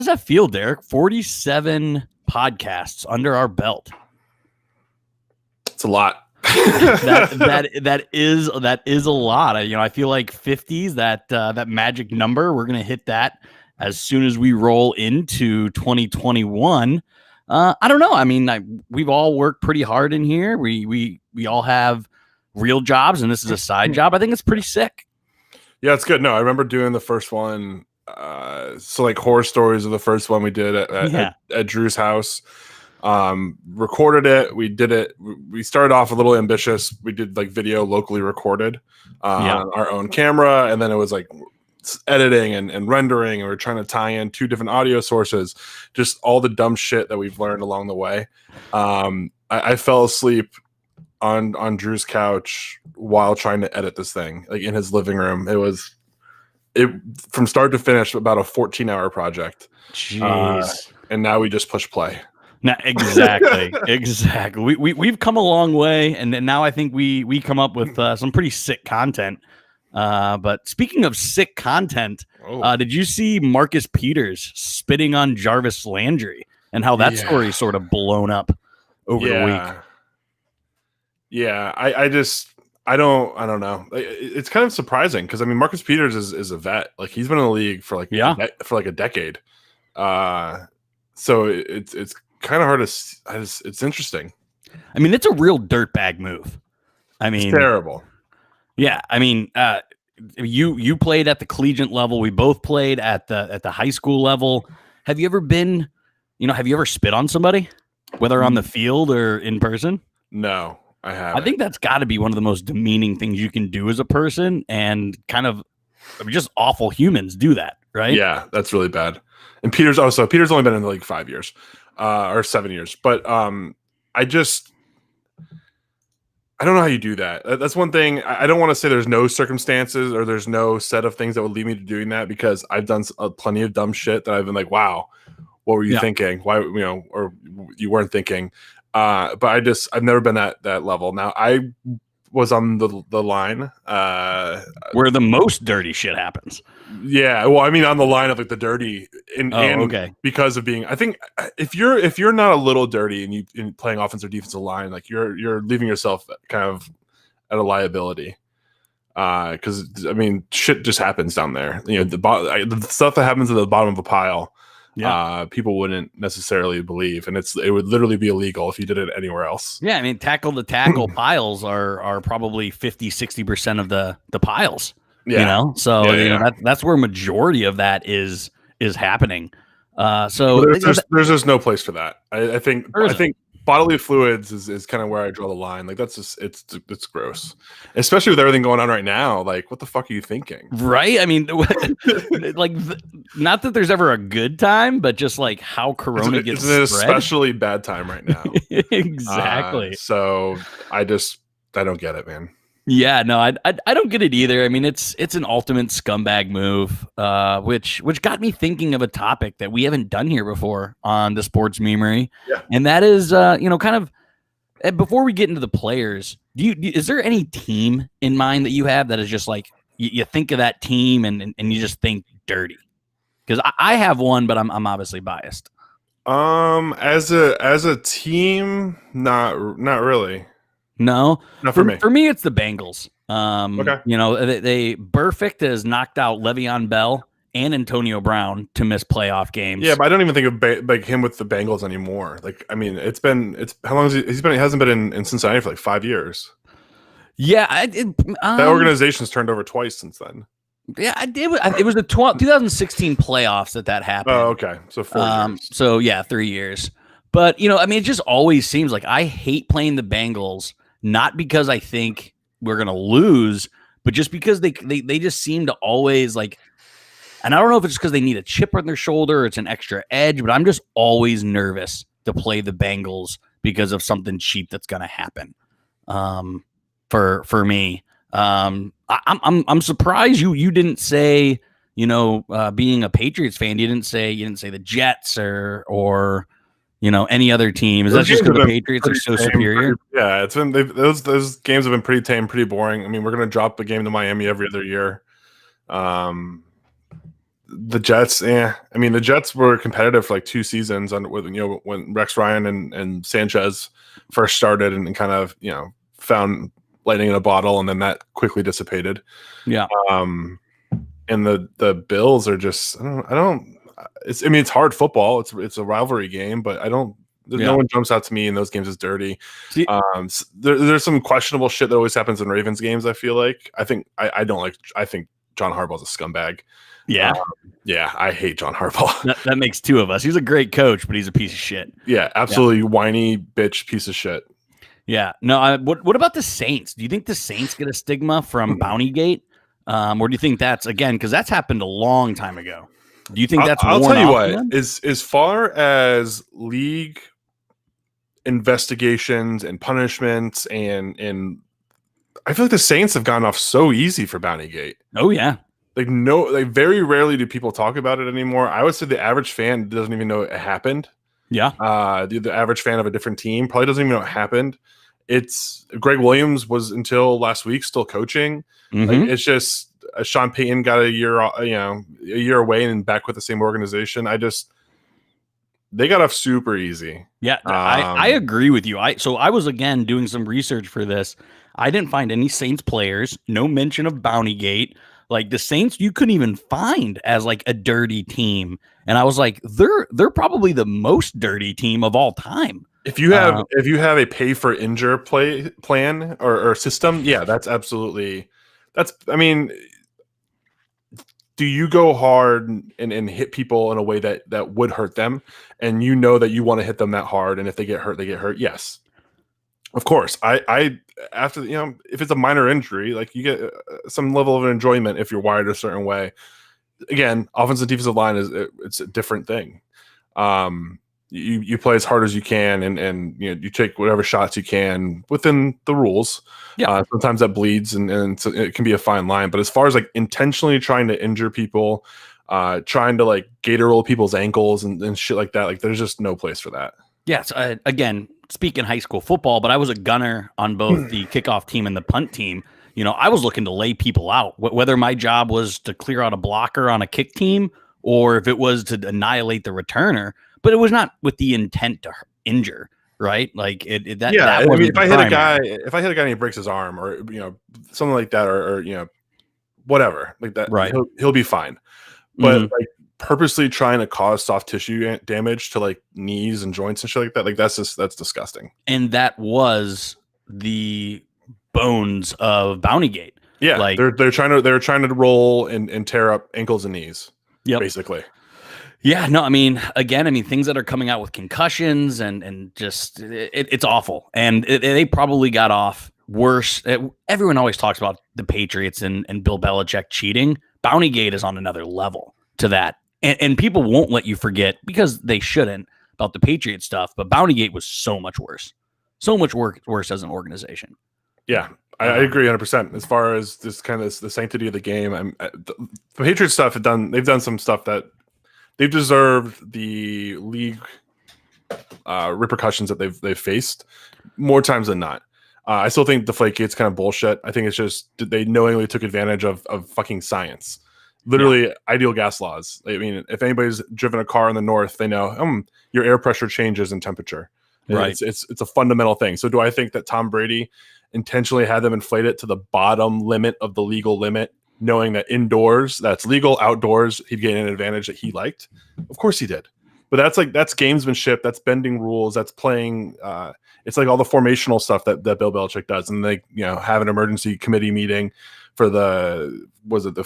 does that feel, Derek? 47 podcasts under our belt. It's a lot. that is a lot. I feel like 50s, that magic number. We're gonna hit that as soon as we roll into 2021. I don't know. I mean, we've all worked pretty hard in here. We all have real jobs, and this is a side job. I think it's pretty sick. Yeah, it's good. No, I remember doing the first one. So like horror stories of the first one we did at Drew's house. Recorded it. We did it. We started off a little ambitious. We did like video locally recorded on our own camera, and then it was like editing and rendering, and we're trying to tie in 2 different audio sources. Just all the dumb shit that we've learned along the way. I fell asleep on Drew's couch while trying to edit this thing, like in his living room. It from start to finish about a 14-hour project. Jeez. And now we just push play. Now, exactly. We've come a long way, and now I think we come up with some pretty sick content. But speaking of sick content, did you see Marcus Peters spitting on Jarvis Landry and how that story sort of blown up over the week? Yeah, I don't know. It's kind of surprising because I mean Marcus Peters is a vet. Like he's been in the league for like a decade. So it's kind of hard to. It's interesting. I mean, it's a real dirtbag move. I mean, it's terrible. Yeah, I mean, you played at the collegiate level. We both played at the high school level. Have you ever spit on somebody, whether on the field or in person? No, I haven't. I think that's got to be one of the most demeaning things you can do as a person, and kind of just awful humans do that, right? Yeah, that's really bad. And Peters only been in the league 5 years, or 7 years. But I don't know how you do that. That's one thing. I don't want to say there's no circumstances or there's no set of things that would lead me to doing that, because I've done plenty of dumb shit that I've been like, wow, what were you thinking? Why, or you weren't thinking. But I've never been at that level. Now I was on the line where the most dirty shit happens. Yeah, well, I mean, on the line of like the dirty, and because of being, I think if you're not a little dirty and you playing offensive or defensive line, like you're leaving yourself kind of at a liability. Because I mean, shit just happens down there. The stuff that happens at the bottom of a pile. People wouldn't necessarily believe, and it would literally be illegal if you did it anywhere else. Yeah, I mean, tackle to tackle piles are probably 50-60% of the piles. Yeah. So that's where majority of that is happening. So there's just no place for that. I think bodily fluids is kind of where I draw the line. Like that's just it's gross, especially with everything going on right now. Like, what the fuck are you thinking? Right? I mean, like, not that there's ever a good time, but just like how Corona gets spread. It's an especially bad time right now. Exactly. So I don't get it, man. Yeah, no, I don't get it either. I mean, it's an ultimate scumbag move, which got me thinking of a topic that we haven't done here before on the Sports Memery, and that is, kind of before we get into the players, is there any team in mind that you have that is just like you think of that team and you just think dirty? Because I have one, but I'm obviously biased. As a team, not really. No, not for me. For me, it's the Bengals. Okay. They Burfict has knocked out Le'Veon Bell and Antonio Brown to miss playoff games. Yeah, but I don't even think of like him with the Bengals anymore. Like, I mean, it's how long he hasn't been in Cincinnati for like 5 years. Yeah, that organization's turned over twice since then. Yeah, it was the 2016 playoffs that happened. Oh, okay. So 4 years. So yeah, 3 years. But I mean, it just always seems like I hate playing the Bengals. Not because I think we're going to lose, but just because they just seem to always like, and I don't know if it's because they need a chip on their shoulder or it's an extra edge, but I'm just always nervous to play the Bengals because of something cheap that's going to happen. For me, I'm surprised you didn't say, being a Patriots fan, you didn't say the Jets or any other team. Is that just because the Patriots are so superior? Yeah, it's been those games have been pretty tame, pretty boring. I mean, we're gonna drop a game to Miami every other year. The Jets, I mean, the Jets were competitive for like 2 seasons when Rex Ryan and Sanchez first started and kind of, found lightning in a bottle, and then that quickly dissipated. Yeah. And the Bills are just, it's hard football. It's a rivalry game, but no one jumps out to me in those games as dirty. See, there's some questionable shit that always happens in Ravens games. I feel like I think John Harbaugh's a scumbag. Yeah. I hate John Harbaugh. That makes 2 of us. He's a great coach, but he's a piece of shit. Yeah, absolutely whiny bitch piece of shit. Yeah. No, what about the Saints? Do you think the Saints get a stigma from Bountygate? Or do you think that's, again, because that's happened a long time ago. Do you think that's I'll worn tell you off what, as far as league investigations and punishments and I feel like the Saints have gone off so easy for Bountygate. Oh yeah. Very rarely do people talk about it anymore. I would say the average fan doesn't even know it happened. Yeah. The average fan of a different team probably doesn't even know it happened. It's Greg Williams was until last week still coaching. Mm-hmm. It's just Sean Payton got a year away and back with the same organization. They got off super easy. Yeah, I agree with you. I was again doing some research for this. I didn't find any Saints players, no mention of Bountygate. Like the Saints, you couldn't even find as like a dirty team. And I was like, they're probably the most dirty team of all time. If you have a pay for injure play plan or system, yeah, I mean, do you go hard and hit people in a way that would hurt them, and you know that you want to hit them that hard, and if they get hurt, they get hurt? Yes, of course. I after if it's a minor injury, like you get some level of enjoyment if you're wired a certain way. Again, offensive defensive line it's a different thing. You play as hard as you can, and you take whatever shots you can within the rules. Yeah. Sometimes that bleeds, and so it can be a fine line. But as far as like intentionally trying to injure people, trying to like gator roll people's ankles and shit like that, like there's just no place for that. Yes. Again, speaking high school football, but I was a gunner on both the kickoff team and the punt team. I was looking to lay people out, whether my job was to clear out a blocker on a kick team or if it was to annihilate the returner. But it was not with the intent to injure, right? Like that. Yeah, that I mean, if I hit a guy and he breaks his arm, or something like that, or whatever like that, right? He'll be fine. But like purposely trying to cause soft tissue damage to like knees and joints and shit like that, like that's disgusting. And that was the bones of Bountygate. Yeah, like they're trying to roll and tear up ankles and knees. Yeah, basically. Yeah, no, I mean, things that are coming out with concussions and just it's awful. And they probably got off worse. Everyone always talks about the Patriots and Bill Belichick cheating. Bountygate is on another level to that. And people won't let you forget, because they shouldn't, about the Patriot stuff. But Bountygate was so much worse. So much worse as an organization. Yeah, I agree 100%. As far as this kind of the sanctity of the game, the Patriot stuff they've done some stuff that they've deserved the league repercussions that they've faced more times than not. I still think Deflategate's kind of bullshit. I think it's just they knowingly took advantage of fucking science. Literally, ideal gas laws. I mean, if anybody's driven a car in the north, they know your air pressure changes in temperature. Right. It's a fundamental thing. So do I think that Tom Brady intentionally had them inflate it to the bottom limit of the legal limit, knowing that indoors that's legal, outdoors he'd gain an advantage that he liked? Of course he did. But that's gamesmanship, that's bending rules, that's playing it's like all the formational stuff that Bill Belichick does. And they have an emergency committee meeting for there's the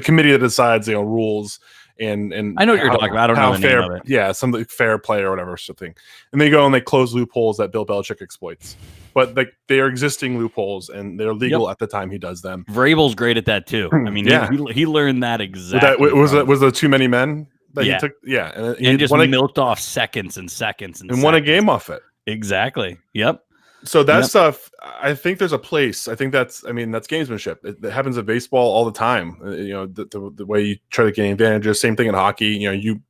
committee that decides rules and I know what you're talking about. I don't know the fair, name of it. Yeah, some fair play or whatever something. And they go and they close loopholes that Bill Belichick exploits. But they are existing loopholes, and they're legal at the time he does them. Vrabel's great at that too. I mean, he learned that exactly. Was there too many men that he took? Yeah, and just milked off seconds and seconds and won a game off it. Exactly. Yep. So that stuff, I think there's a place. I think that's gamesmanship. It happens in baseball all the time. The way you try to gain advantages. Same thing in hockey.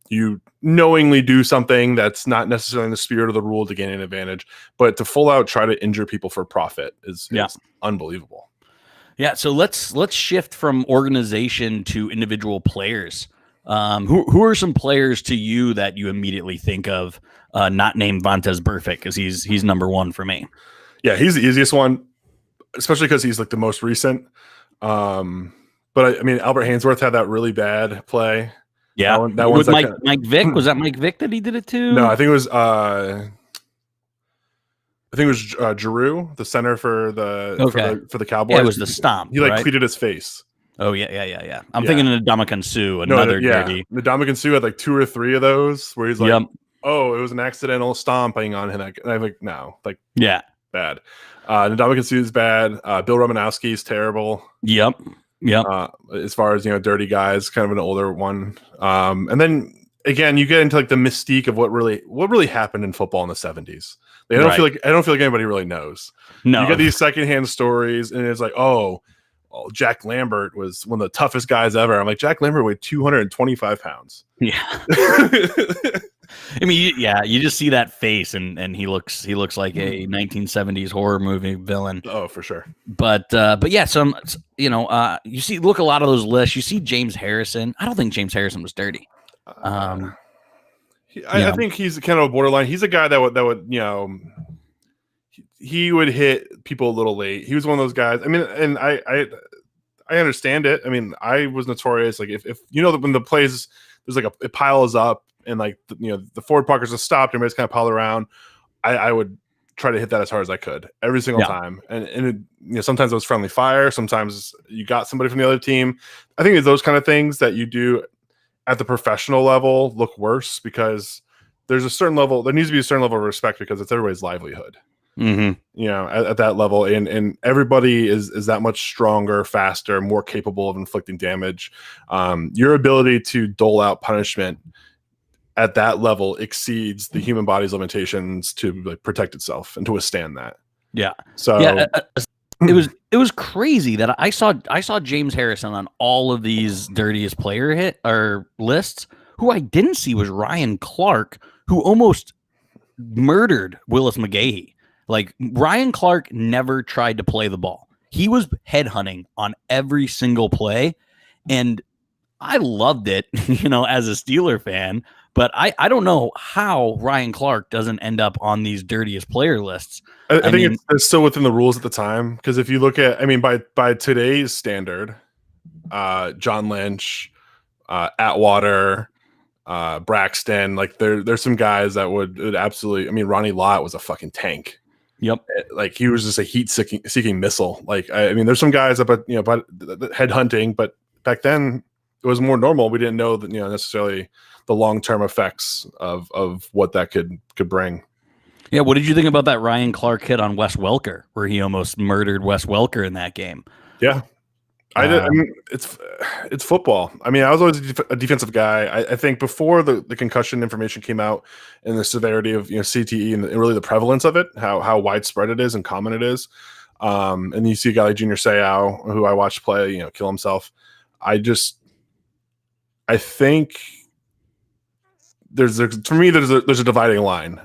You knowingly do something that's not necessarily in the spirit of the rule to gain an advantage, but to full out try to injure people for profit is unbelievable. Yeah, so let's shift from organization to individual players. Who are some players to you that you immediately think of, not named Vontaze Burfict, because he's number one for me. Yeah, he's the easiest one, especially because he's like the most recent. But I mean, Albert Hainsworth had that really bad play. Yeah, that with one's Mike Vick. Was that Mike Vick that he did it to? No, I think it was Giroux, the center for the Cowboys. Yeah, it was the stomp. He cleated his face. Oh yeah. I'm thinking of Ndamukong Suh, another dirty. Ndamukong Suh had like 2 or 3 of those where he's like, "Oh, it was an accidental stomping on him." And I'm like, no, bad. Ndamukong Suh is bad. Bill Romanowski is terrible. Yep. As far as dirty guys, kind of an older one. And then again, you get into like the mystique of what really happened in football in the 70s. I don't feel like anybody really knows. No, you get these secondhand stories, and it's like, oh, Jack Lambert was one of the toughest guys ever. I'm like, Jack Lambert weighed 225 pounds. Yeah. I mean, you just see that face, and he looks like a 1970s horror movie villain. Oh, for sure. But yeah, you see, look a lot of those lists. You see James Harrison. I don't think James Harrison was dirty. I think he's kind of a borderline. He's a guy that would he would hit people a little late. He was one of those guys. I mean, and I understand it. I mean, I was notorious. Like if that when the plays there's like it piles up and like the forward puckers are stopped, everybody's kind of piled around. I would try to hit that as hard as I could every single time. And it, sometimes it was friendly fire. Sometimes you got somebody from the other team. I think it's those kind of things that you do at the professional level look worse because there needs to be a certain level of respect because it's everybody's livelihood. Mm-hmm. At that level, and everybody is that much stronger, faster, more capable of inflicting damage. Your ability to dole out punishment at that level exceeds the human body's limitations to protect itself and to withstand that. Yeah. So it was crazy that I saw James Harrison on all of these dirtiest player lists. Who I didn't see was Ryan Clark, who almost murdered Willis McGahee. Like Ryan Clark never tried to play the ball. He was headhunting on every single play. And I loved it, as a Steeler fan, but I don't know how Ryan Clark doesn't end up on these dirtiest player lists. I think it's still within the rules at the time. Because if you look at, by today's standard, John Lynch, Atwater, Braxton, like there's some guys that would absolutely, Ronnie Lott was a fucking tank. Yep. Like he was just a heat-seeking missile. Like there's some guys about head hunting, but back then it was more normal. We didn't know that necessarily the long-term effects of what that could bring. Yeah, what did you think about that Ryan Clark hit on Wes Welker, where he almost murdered Wes Welker in that game? Yeah, it's football. I was always a defensive guy. I think before the concussion information came out and the severity of CTE and really the prevalence of it, how widespread it is and common it is, and you see a guy like Junior Seau, who I watched play, kill himself. I think there's a dividing line.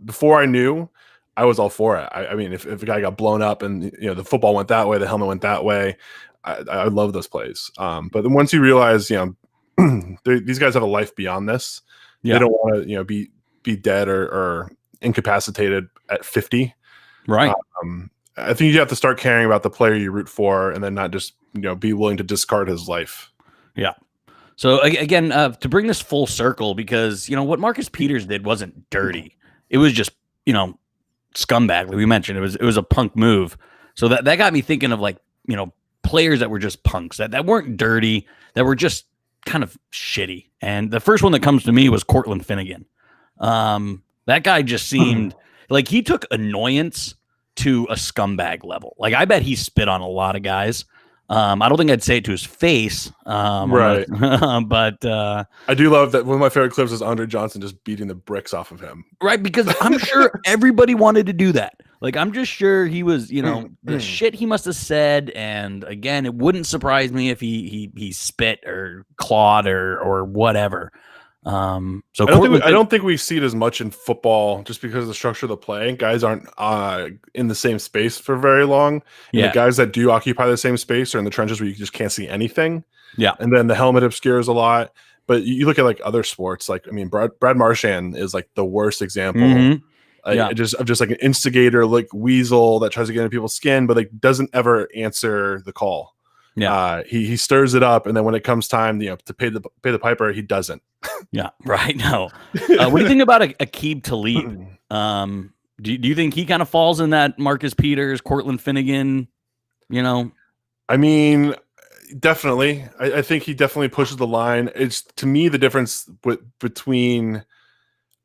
Before I knew, I was all for it. If a guy got blown up and the football went that way, the helmet went that way, I love those plays. But then once you realize, these guys have a life beyond this. Yeah. They don't want to, be dead or incapacitated at 50. Right. I think you have to start caring about the player you root for, and then not just be willing to discard his life. Yeah. So again, to bring this full circle, because what Marcus Peters did wasn't dirty. It was just scumbag, like we mentioned. It was a punk move. So that got me thinking of players that were just punks that weren't dirty, that were just kind of shitty. And the first one that comes to me was Cortland Finnegan. That guy just seemed like he took annoyance to a scumbag level. Like I bet he spit on a lot of guys. I don't think I'd say it to his face. Right. But I do love that one of my favorite clips is Andre Johnson just beating the bricks off of him. Right, because I'm sure everybody wanted to do that. Like I'm just sure he was, the shit he must have said, and again, it wouldn't surprise me if he spit or clawed or whatever. So I don't think we see it as much in football just because of the structure of the play. Guys aren't in the same space for very long. And the guys that do occupy the same space are in the trenches where you just can't see anything. Yeah. And then the helmet obscures a lot. But you look at like other sports, like, I mean, Brad Marchand is like the worst example. Just like an instigator, like weasel that tries to get into people's skin, but like doesn't ever answer the call. Yeah. He stirs it up, and then when it comes time, to pay the piper, he doesn't. Yeah, right. No. What do you think about Aqib Talib? Do you think he kind of falls in that Marcus Peters, Cortland Finnegan? I mean, definitely. I think he definitely pushes the line. It's, to me, the difference between,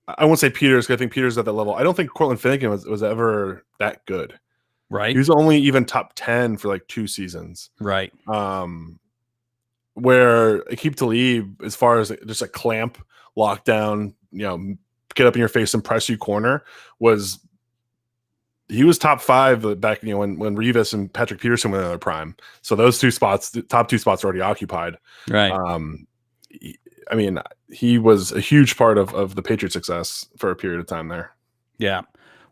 I won't say Peters, because I think Peters is at that level. I don't think Cortland Finnegan was ever that good. Right. He was only even top 10 for like 2 seasons. Right. Where Aqib Talib, as far as just a clamp, lockdown, get up in your face and press you corner, he was top 5 back, when Revis and Patrick Peterson were in their prime. So those 2 spots, the top 2 spots, are already occupied. Right. I mean, he was a huge part of the Patriots' success for a period of time there. Yeah.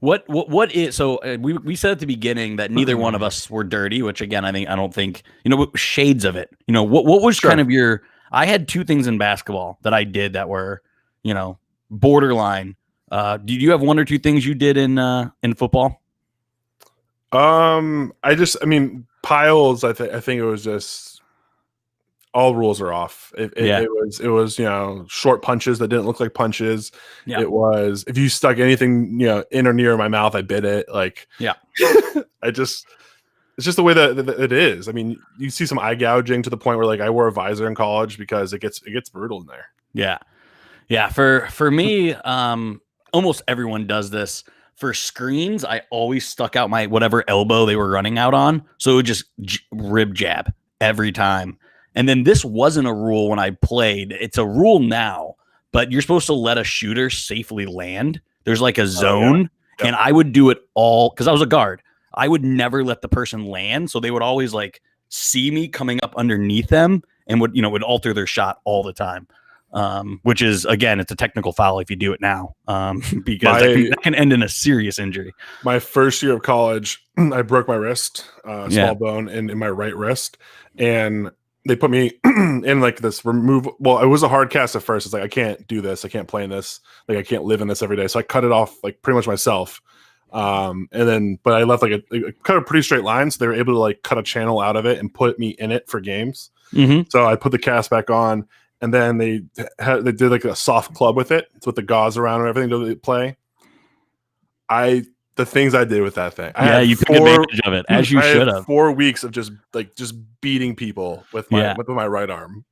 What is, so we said at the beginning that neither one of us were dirty, which again, I don't think, shades of it. What was kind of your, I had 2 things in basketball that I did that were, borderline. Did you have 1 or 2 things you did in football? Piles, I think it was just, all rules are off. It was short punches that didn't look like punches. Yeah. It was, if you stuck anything in or near my mouth, I bit it. Like, yeah. It's just the way that it is. I mean, you see some eye gouging to the point where, like, I wore a visor in college because it gets brutal in there. Yeah, yeah. For me, almost everyone does this. For screens, I always stuck out my whatever elbow they were running out on, so it would just rib jab every time. And then this wasn't a rule when I played. It's a rule now, but you're supposed to let a shooter safely land. There's like a zone, and I would do it all because I was a guard. I would never let the person land, so they would always like see me coming up underneath them and would alter their shot all the time. Which is, again, it's a technical foul if you do it now, because that can end in a serious injury. My first year of college, I broke my wrist, small bone in my right wrist, and they put me in like this well, it was a hard cast at first. It's like, I can't do this. I can't play in this. Like, I can't live in this every day. So I cut it off like pretty much myself. But I left like cut a pretty straight line. So they were able to like cut a channel out of it and put me in it for games. Mm-hmm. So I put the cast back on, and then they did like a soft club with it. It's with the gauze around and everything to play. The things I did with that thing. You took advantage of it, as you should have. 4 weeks of just beating people with my right arm.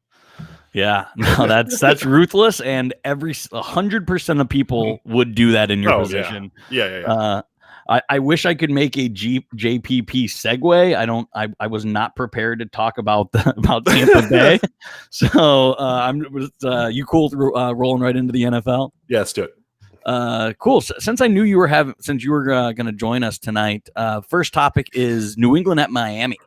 Yeah, no, that's ruthless, and 100% of people would do that in your position. Yeah. I wish I could make a JPP segue. I was not prepared to talk about Tampa Bay, so you cool rolling right into the NFL? Yeah, let's do it. Cool. Since I knew you were going to join us tonight, first topic is New England at Miami.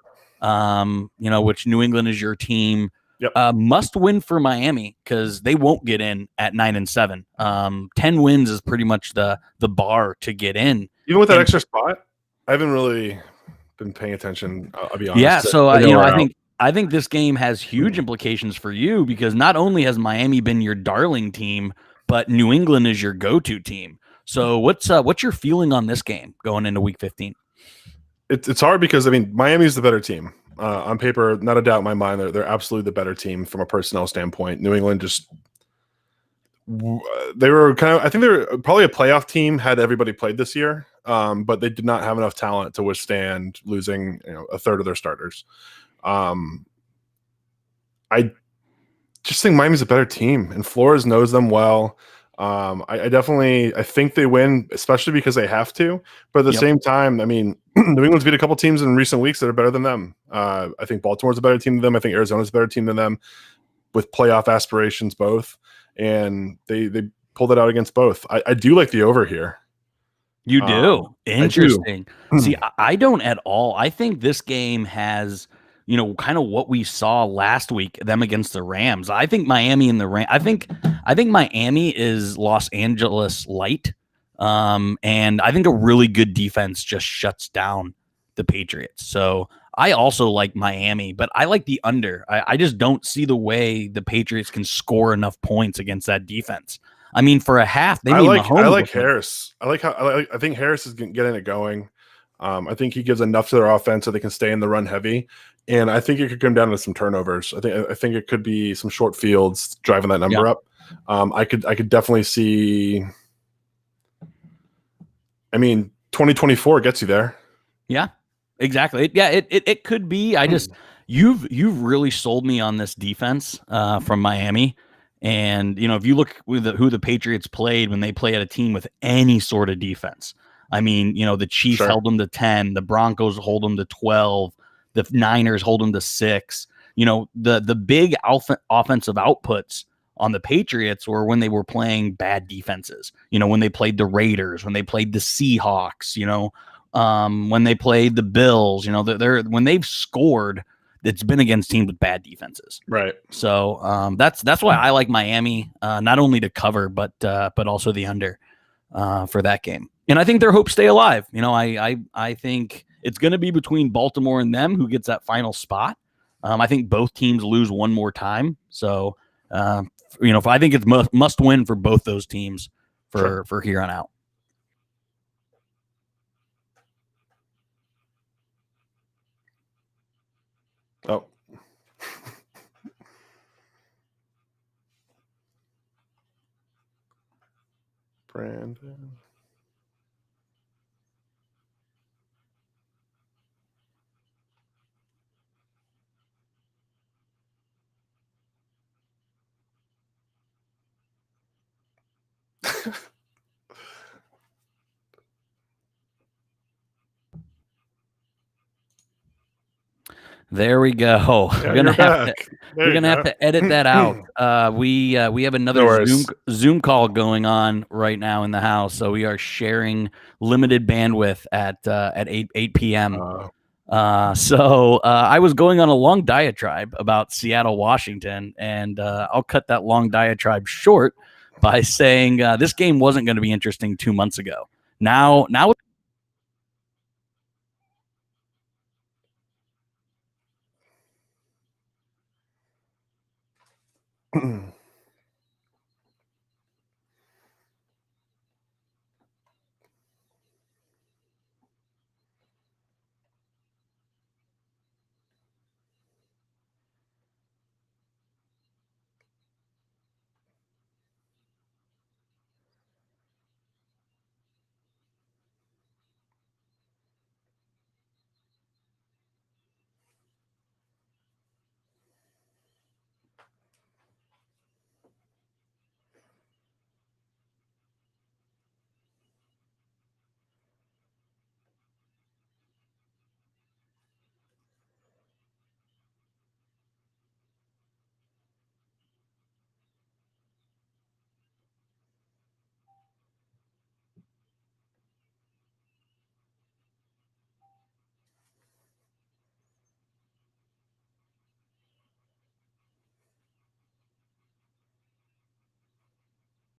Which New England is your team. Yep. Must win for Miami because they won't get in at 9-7. 10 wins is pretty much the bar to get in. Even with that extra spot, I haven't really been paying attention. I'll be honest. Yeah. So I think this game has huge implications for you because not only has Miami been your darling team, but New England is your go-to team. So what's your feeling on this game going into Week 15? It's hard because Miami's the better team. On paper, not a doubt in my mind, they're absolutely the better team from a personnel standpoint. New England they were I think they were probably a playoff team had everybody played this year, but they did not have enough talent to withstand losing a third of their starters. I just think Miami's a better team, and Flores knows them well. I think they win, especially because they have to. But at the same time, New England's beat a couple teams in recent weeks that are better than them. I think Baltimore's a better team than them. I think Arizona's a better team than them, with playoff aspirations both. And they pulled it out against both. I do like the over here. You do? Interesting. See, I don't at all. I think this game has, kind of what we saw last week, them against the Rams. I think Miami and the Rams, I think Miami is Los Angeles light. And I think a really good defense just shuts down the Patriots. So I also like Miami, but I like the under. I just don't see the way the Patriots can score enough points against that defense. I mean, for a half, they made Mahomes. I like Harris. I think Harris is getting it going. I think he gives enough to their offense so they can stay in the run heavy, and I think it could come down to some turnovers. I think it could be some short fields driving that number up. I could definitely see. I mean, 2024 gets you there. Yeah, exactly. It could be. I just you've really sold me on this defense from Miami. And if you look with who the Patriots played when they play at a team with any sort of defense, I mean, the Chiefs held them to 10, the Broncos hold them to 12, the Niners hold them to 6. The big offensive outputs on the Patriots were when they were playing bad defenses. When they played the Raiders, when they played the Seahawks, when they played the Bills, when they've scored, it's been against teams with bad defenses. Right. So that's why I like Miami, not only to cover, but also the under for that game. And I think their hopes stay alive. I think it's going to be between Baltimore and them who gets that final spot. I think both teams lose one more time. So, if I think it's must win for both those teams for here on out. Oh. Brandon. There we go. Yeah, we're gonna have to edit that out. We have another Zoom call going on right now in the house, so we are sharing limited bandwidth at 8 p.m. So I was going on a long diatribe about Seattle, Washington, and I'll cut that long diatribe short by saying this game wasn't going to be interesting 2 months ago. Now.